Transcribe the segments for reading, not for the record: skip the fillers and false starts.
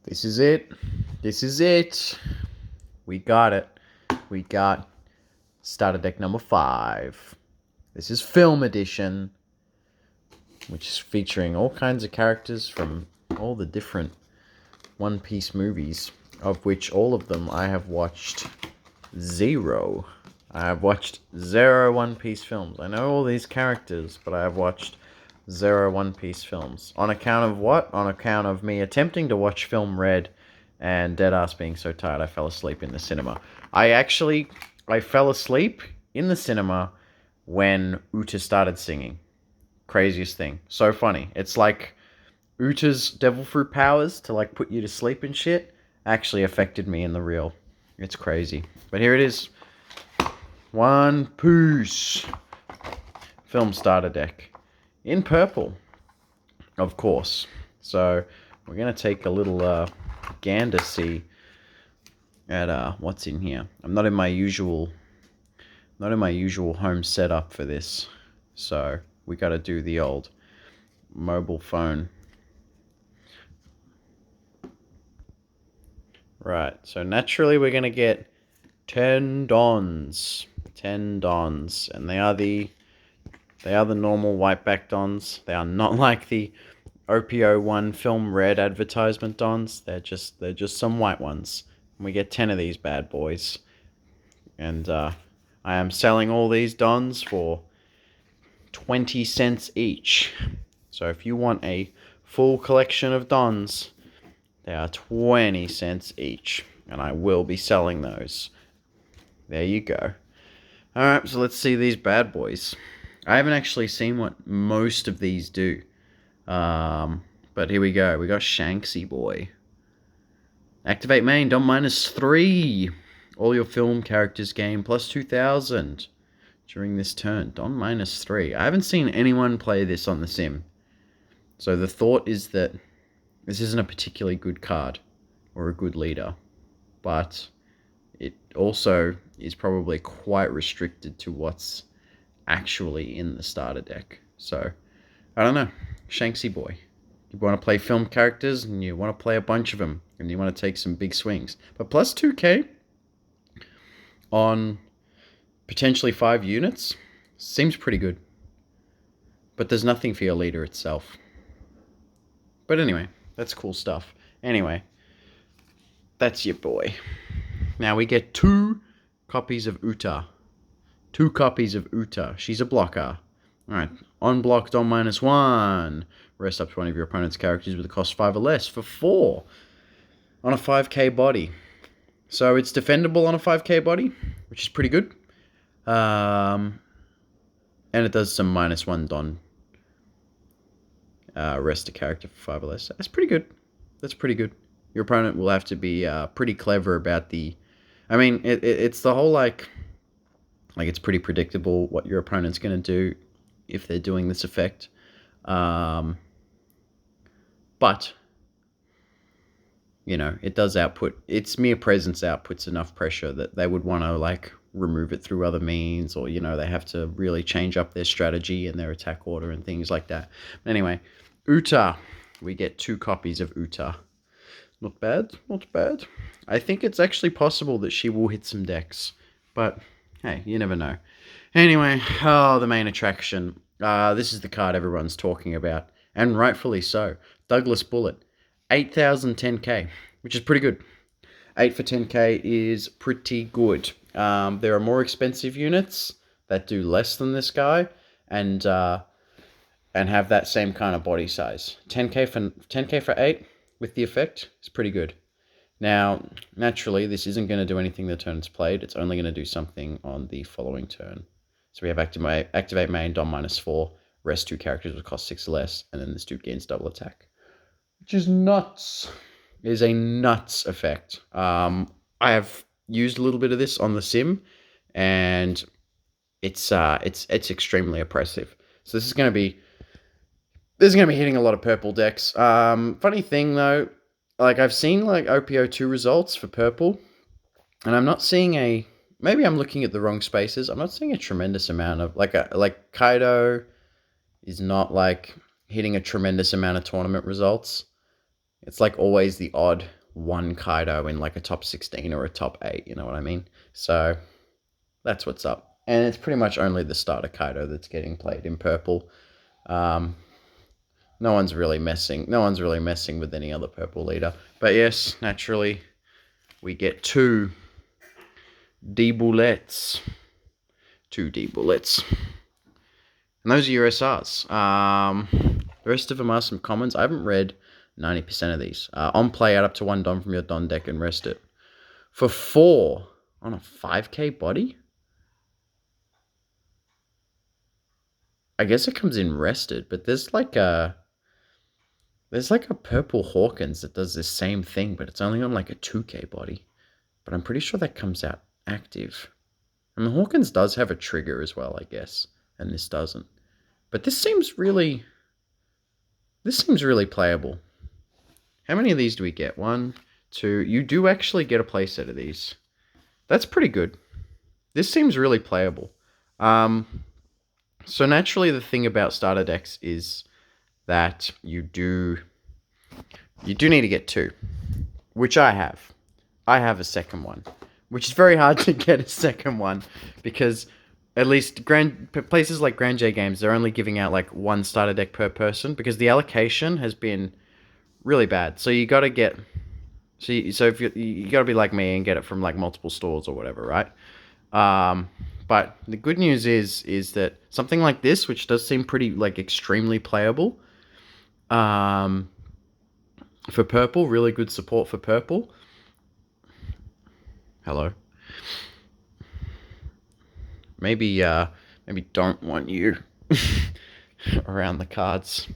This is it. This is it. We got it. We got starter deck number 5. This is Film Edition, which is featuring all kinds of characters from all the different One Piece movies, of which all of them I have watched zero. I have watched 0 One Piece films. I know all these characters, but I have watched 0 One Piece films. On account of what? On account of me attempting to watch Film Red and deadass being so tired I fell asleep in the cinema. I fell asleep in the cinema when Uta started singing. Craziest thing. So funny. It's like Uta's devil fruit powers to like put you to sleep and shit actually affected me in the real. It's crazy. But here it is. One Piece film starter deck. In purple, of course. So we're going to take a little gander see at what's in here. I'm not in my usual home setup for this. So we got to do the old mobile phone. Right. So naturally we're going to get 10 Dons. 10 Dons, and they are the normal white-back Dons. They are not like the OPO1 Film Red advertisement Dons. They're just some white ones. And we get 10 of these bad boys. And I am selling all these Dons for 20 cents each. So if you want a full collection of Dons, they are 20 cents each. And I will be selling those. There you go. Alright, so let's see these bad boys. I haven't actually seen what most of these do. But here we go. We got Shanksy boy. Activate main, Don -3. All your film characters gain plus 2,000 during this turn. Don -3. I haven't seen anyone play this on the sim. So the thought is that this isn't a particularly good card or a good leader. But it also is probably quite restricted to what's actually in the starter deck. So, I don't know. Shanksy boy. You want to play film characters and you want to play a bunch of them and you want to take some big swings. But plus 2k on potentially 5 units seems pretty good. But there's nothing for your leader itself. But anyway, that's cool stuff. Anyway, that's your boy. Now we get 2 copies of Uta. 2 copies of Uta. She's a blocker. Alright. On block, Don -1. Rest up to one of your opponent's characters with a cost 5 or less for 4. On a 5k body. So it's defendable on a 5k body, which is pretty good. And it does some -1 Don. Rest a character for 5 or less. That's pretty good. That's pretty good. Your opponent will have to be pretty clever about the... I mean, it's the whole, like, it's pretty predictable what your opponent's going to do if they're doing this effect. But, you know, it does output... Its mere presence outputs enough pressure that they would want to, like, remove it through other means, or, you know, they have to really change up their strategy and their attack order and things like that. Anyway, Uta. We get 2 copies of Uta. Not bad, not bad. I think it's actually possible that she will hit some decks. But, hey, you never know. Anyway, the main attraction. This is the card everyone's talking about. And rightfully so. Douglas Bullet. 8,010k, which is pretty good. 8 for 10k is pretty good. There are more expensive units that do less than this guy. And have that same kind of body size. 10k for 8 with the effect is pretty good. Now, naturally, this isn't going to do anything the turn it's played. It's only going to do something on the following turn. So we have activate main, Don -4, rest 2 characters with cost 6 or less, and then this dude gains double attack. Which is nuts. It is a nuts effect. I have used a little bit of this on the sim, and it's extremely oppressive. So this is going to be hitting a lot of purple decks. Funny thing though, like I've seen like OPO2 results for purple, and I'm not seeing a... Maybe I'm looking at the wrong spaces. I'm not seeing a tremendous amount of like Kaido is not like hitting a tremendous amount of tournament results. It's like always the odd one Kaido in like a top 16 or a top 8, you know what I mean? So that's what's up. And it's pretty much only the starter Kaido that's getting played in purple. Um, no one's really messing with any other purple leader. But yes, naturally, we get two D-Bullets. Two D-Bullets. And those are your SRs. The rest of them are some commons. I haven't read 90% of these. On play, add up to 1 Don from your Don deck and rest it. For 4 on a 5k body? I guess it comes in rested, but there's like a purple Hawkins that does the same thing, but it's only on like a 2k body. But I'm pretty sure that comes out active. And the Hawkins does have a trigger as well, I guess, and this doesn't. But this seems really playable. How many of these do we get? 1, 2. You do actually get a playset of these. That's pretty good. This seems really playable. So naturally, the thing about starter decks is that you do need to get 2, which I have. I have a second one, which is very hard to get a second one because at least places like Grand J Games, they're only giving out like 1 starter deck per person because the allocation has been really bad. So you got to get, so if you got to be like me and get it from like multiple stores or whatever, right? But the good news is that something like this, which does seem pretty like extremely playable, for purple, really good support for purple. Hello. Maybe don't want you around the cards.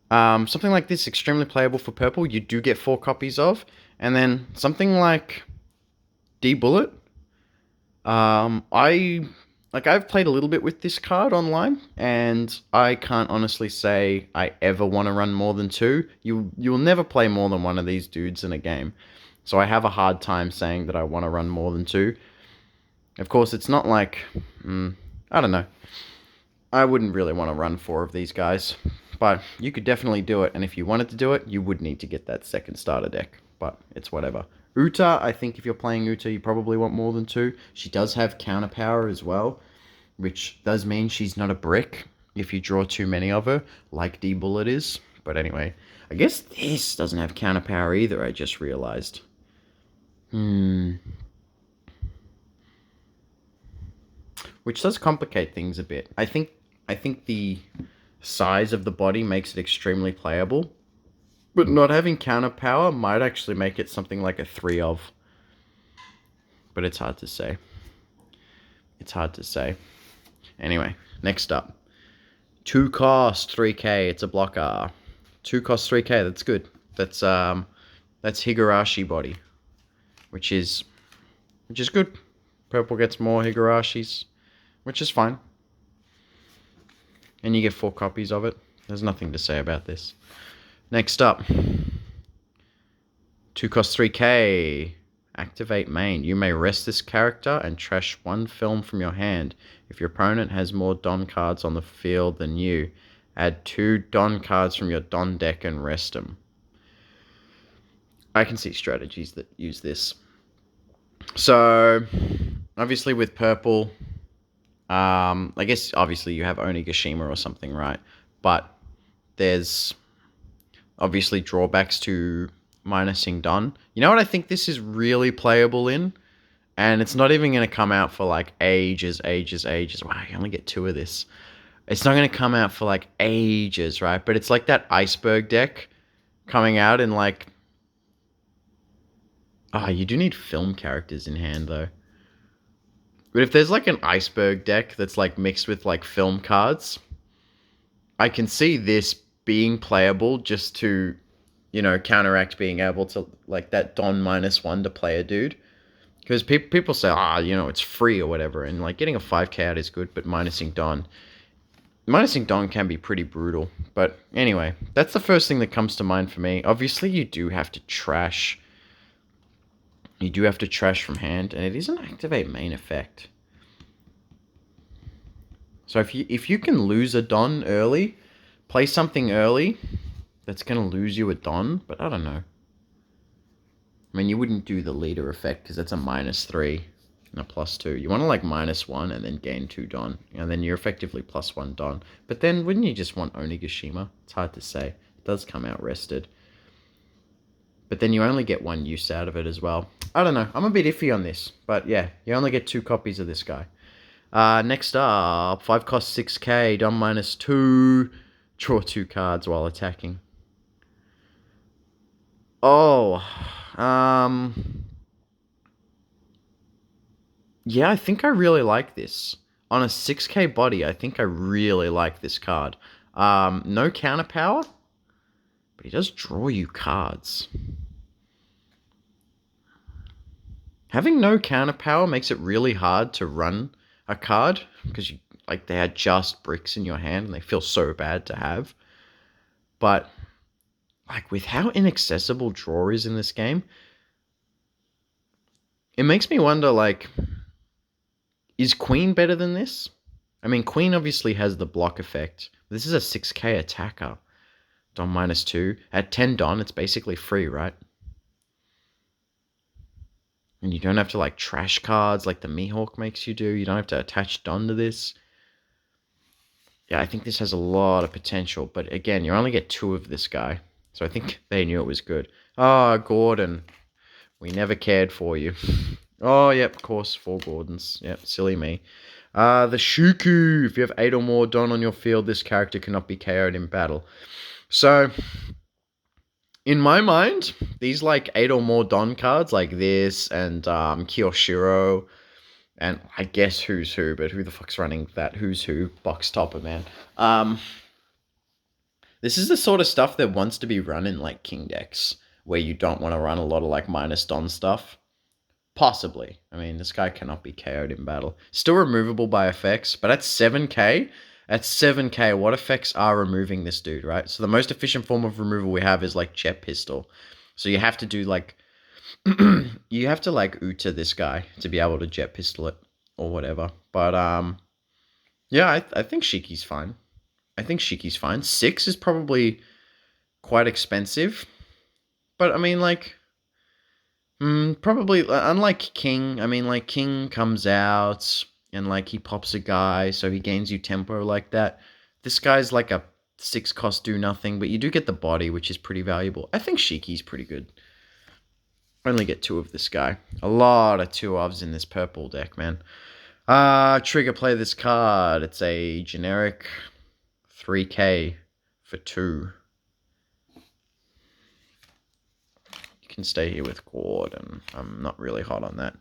Something like this, extremely playable for purple, you do get 4 copies of. And then something like D-Bullet. I've played a little bit with this card online, and I can't honestly say I ever want to run more than 2. You'll never play more than 1 of these dudes in a game. So I have a hard time saying that I want to run more than 2. Of course, it's not like, I don't know. I wouldn't really want to run 4 of these guys, but you could definitely do it. And if you wanted to do it, you would need to get that second starter deck, but it's whatever. Uta, I think if you're playing Uta, you probably want more than 2. She does have counter power as well, which does mean she's not a brick if you draw too many of her, like D-Bullet is. But anyway, I guess this doesn't have counter power either, I just realized. Which does complicate things a bit. I think the size of the body makes it extremely playable. But not having counter power might actually make it something like a 3 of. But it's hard to say. Anyway, next up. 2 cost 3k. It's a blocker. 2 cost 3k. That's good. That's Higurashi body, which is good. Purple gets more Higurashis, which is fine. And you get 4 copies of it. There's nothing to say about this. Next up, 2 cost 3k. Activate main. You may rest this character and trash 1 film from your hand. If your opponent has more Don cards on the field than you, add 2 Don cards from your Don deck and rest them. I can see strategies that use this. So, obviously with purple, I guess obviously you have Onigashima or something, right? But there's obviously drawbacks to minusing Don. You know what I think this is really playable in? And it's not even going to come out for like ages. Wow, you only get 2 of this. It's not going to come out for like ages, right? But it's like that iceberg deck coming out in like... you do need film characters in hand though. But if there's like an iceberg deck that's like mixed with like film cards, I can see this being playable just to, counteract being able to like that Don -1 to play a dude. Because people say, it's free or whatever. And like getting a 5k out is good, but minusing Don can be pretty brutal. But anyway, that's the first thing that comes to mind for me. Obviously, you do have to trash. You do have to trash from hand, and it is an activate main effect. So if you can lose a Don early, play something early, that's going to lose you a Don, but I don't know. I mean, you wouldn't do the leader effect because that's a -3 and a +2. You want to like -1 and then gain 2 Don, and then you're effectively +1 Don. But then wouldn't you just want Onigashima? It's hard to say. It does come out rested. But then you only get 1 use out of it as well. I don't know. I'm a bit iffy on this. But yeah, you only get 2 copies of this guy. Next up, 5 cost 6k, Don -2. Draw 2 cards while attacking. Oh, yeah, I think I really like this. On a 6k body, I think I really like this card. No counter power, but he does draw you cards. Having no counter power makes it really hard to run a card because you like they are just bricks in your hand and they feel so bad to have. But like with how inaccessible draw is in this game, it makes me wonder, like, is Queen better than this? I mean, Queen obviously has the block effect. This is a 6k attacker. Don -2. At 10 Don, it's basically free, right? And you don't have to, like, trash cards like the Mihawk makes you do. You don't have to attach Don to this. Yeah, I think this has a lot of potential. But again, you only get 2 of this guy. So I think they knew it was good. Oh, Gordon. We never cared for you. Oh, yep, of course, 4 Gordons. Yep, silly me. The Shuku. If you have 8 or more Don on your field, this character cannot be KO'd in battle. So, in my mind, these like 8 or more Don cards, like this, and Kiyoshiro, and I guess Who's Who, but who the fuck's running that Who's Who box topper, man? This is the sort of stuff that wants to be run in like King decks, where you don't want to run a lot of like -Don stuff. Possibly. I mean, this guy cannot be KO'd in battle. Still removable by effects, but at 7k, what effects are removing this dude, right? So the most efficient form of removal we have is like Jet Pistol. So you have to do like, you have to like Uta this guy to be able to Jet Pistol it or whatever. But yeah, I think Shiki's fine. 6 is probably quite expensive. But I mean, like, probably, unlike King, I mean, like, King comes out and, like, he pops a guy, so he gains you tempo like that. This guy's like a 6 cost do nothing, but you do get the body, which is pretty valuable. I think Shiki's pretty good. Only get 2 of this guy. A lot of 2 ofs in this purple deck, man. Trigger, play this card. It's a generic 3k for 2. Can stay here with Gordon. I'm not really hot on that.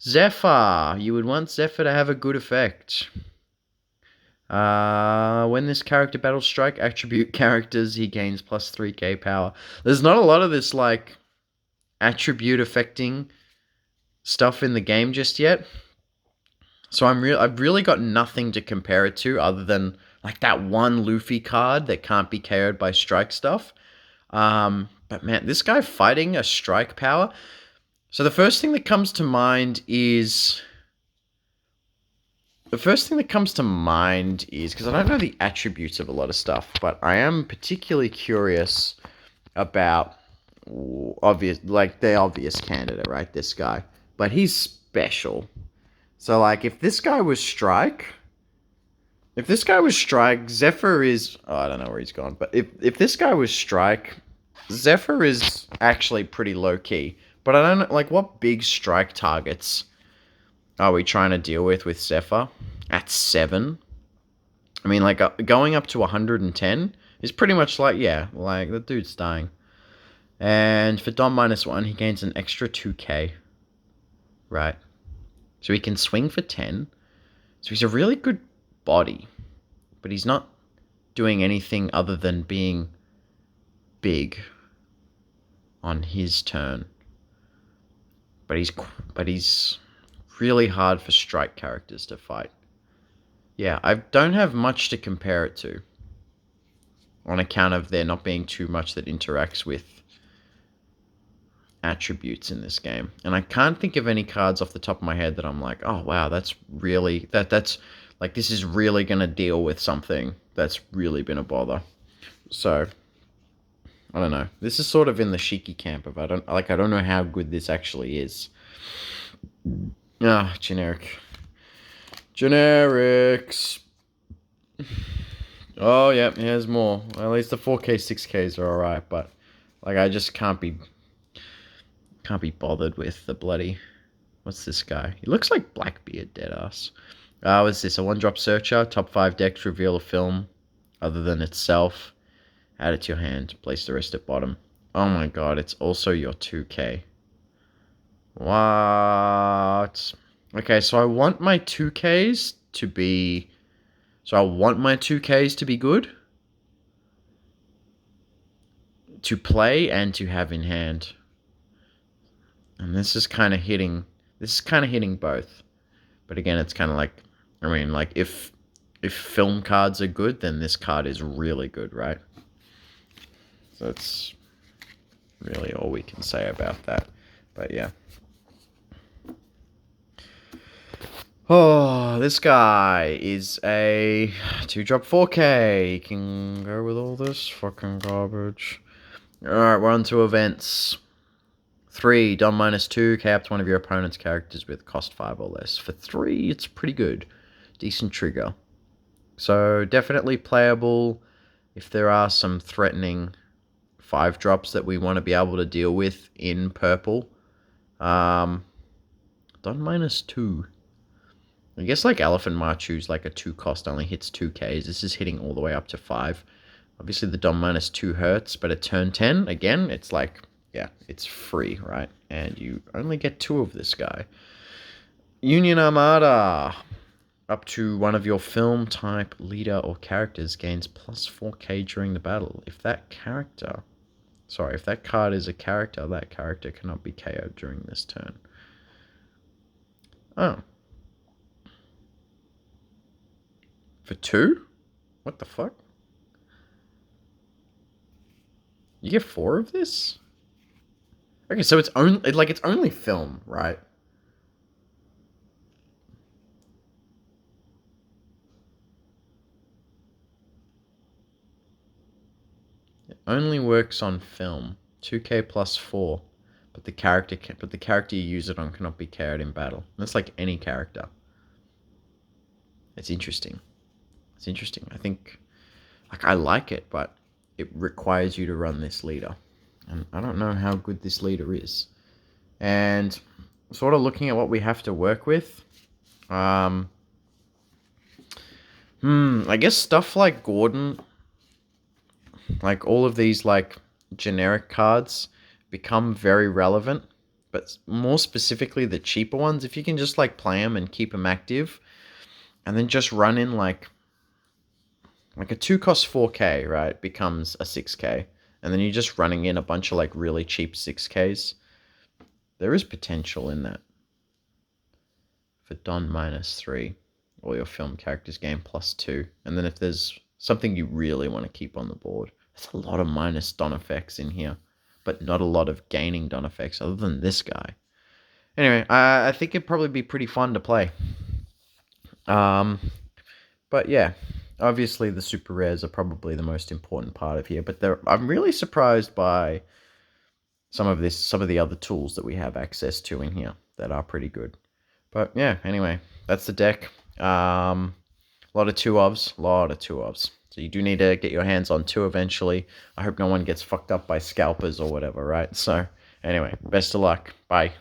Zephyr. You would want Zephyr to have a good effect. When this character battles strike attribute characters, he gains +3k power. There's not a lot of this, like, attribute affecting stuff in the game just yet. So I've really got nothing to compare it to other than, like, that one Luffy card that can't be KO'd by strike stuff. But man, this guy fighting a strike power. So the first thing that comes to mind is... because I don't know the attributes of a lot of stuff, but I am particularly curious about the obvious candidate, right? This guy. But he's special. So, like, if this guy was strike, Zephyr is... Oh, I don't know where he's gone. But if this guy was strike... Zephyr is actually pretty low-key, but I don't know, like, what big strike targets are we trying to deal with Zephyr at 7? I mean, like, going up to 110 is pretty much like, yeah, like, the dude's dying. And for Don -1, he gains an extra 2k, right? So he can swing for 10. So he's a really good body, but he's not doing anything other than being big on his turn. But he's really hard for strike characters to fight. Yeah, I don't have much to compare it to, on account of there not being too much that interacts with attributes in this game. And I can't think of any cards off the top of my head that I'm like, oh wow, that's really that's like, this is really gonna deal with something that's really been a bother. So I don't know. This is sort of in the Shiki camp of I don't know how good this actually is. Ah, generic. Generics. Oh yeah, here's more. At least the 4K, 6Ks are alright, but like I just can't be bothered with the bloody. What's this guy? He looks like Blackbeard, deadass. What's this? A one-drop searcher. Top 5 decks reveal a film other than itself. Add it to your hand. Place the rest at bottom. Oh my god, it's also your 2K. What? Okay, so I want my 2Ks to be... So I want my 2Ks to be good. To play and to have in hand. And this is kind of hitting... This is kind of hitting both. But again, it's kind of like... I mean, like, if film cards are good, then this card is really good, right? So that's really all we can say about that. But yeah. Oh, this guy is a 2-drop 4K. He can go with all this fucking garbage. Alright, we're on to events. 3, Dom -2, capped one of your opponent's characters with cost 5 or less. For 3, it's pretty good. Decent trigger. So, definitely playable if there are some threatening 5-drops that we want to be able to deal with in purple. Dom -2. I guess like Elephant Marchu's like a 2 cost, only hits 2Ks. This is hitting all the way up to 5. Obviously the Dom -2 hurts, but at turn 10, again, it's like, yeah, it's free, right? And you only get 2 of this guy. Union Armada. Up to one of your film type leader or characters gains plus 4K during the battle. If that card is a character, that character cannot be KO'd during this turn. Oh. For 2? What the fuck? You get 4 of this? Okay, so it's only film, right? It only works on film. 2K plus 4. But the character you use it on cannot be carried in battle. That's like any character. It's interesting. It's interesting. I think, like, I like it, but it requires you to run this leader. And I don't know how good this leader is. And sort of looking at what we have to work with. I guess stuff like Gordon, like all of these like generic cards become very relevant. But more specifically the cheaper ones, if you can just like play them and keep them active. And then just run in like a 2 cost 4K, right, becomes a 6K. And then you're just running in a bunch of like really cheap 6Ks. There is potential in that. For Don -3, all your film characters gain +2. And then if there's something you really want to keep on the board, there's a lot of minus Don effects in here. But not a lot of gaining Don effects other than this guy. Anyway, I think it'd probably be pretty fun to play. But yeah, obviously the super rares are probably the most important part of here, but I'm really surprised by some of the other tools that we have access to in here that are pretty good. But yeah, anyway, that's the deck. A lot of 2-ofs. So you do need to get your hands on 2 eventually. I hope no one gets fucked up by scalpers or whatever, right? So anyway, best of luck. Bye.